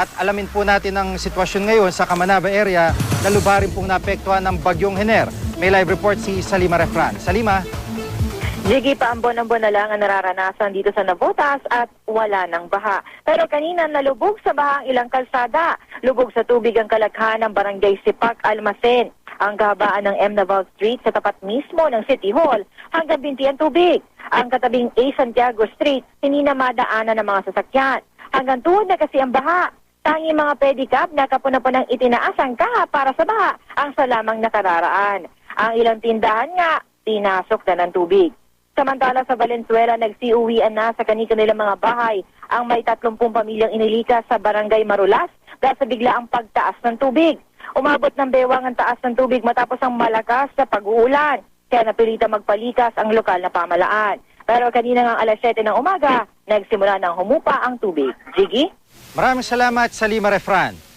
At alamin po natin ang sitwasyon ngayon sa Camanaba area na lubarin pong naapektuhan ng Bagyong Hener. May live report si Salima Refran. Salima? Jiggy, paambon-ambon na lang ang nararanasan dito sa Navotas at wala ng baha. Pero kanina nalubog sa baha ang ilang kalsada. Lubog sa tubig ang kalaghan ng Barangay Sipak, Almacen. Ang kahabaan ng M. Naval Street sa tapat mismo ng City Hall hanggang binti ang tubig. Ang katabing A. Santiago Street, hindi na madaanan ng mga sasakyan. Hanggang tuhod na kasi ang baha. Tanging mga pedicab na kapuna-punang itinaas ang kaha para sa baha ang salamang nakararaan. Ang ilang tindahan nga, tinasok na ng tubig. Samantala sa Valenzuela, nagsiuwian na sa kanilang mga bahay ang may 30 pamilyang inilikas sa Barangay Marulas dahil sa biglaang pagtaas ng tubig. Umabot ng bewang ang taas ng tubig matapos ang malakas na pag-uulan, kaya napilita magpalikas ang lokal na pamalaan. Pero kanina ng alas 7 ng umaga, nagsimula ng humupa ang tubig. Jiggy? Maraming salamat, Salima Refran.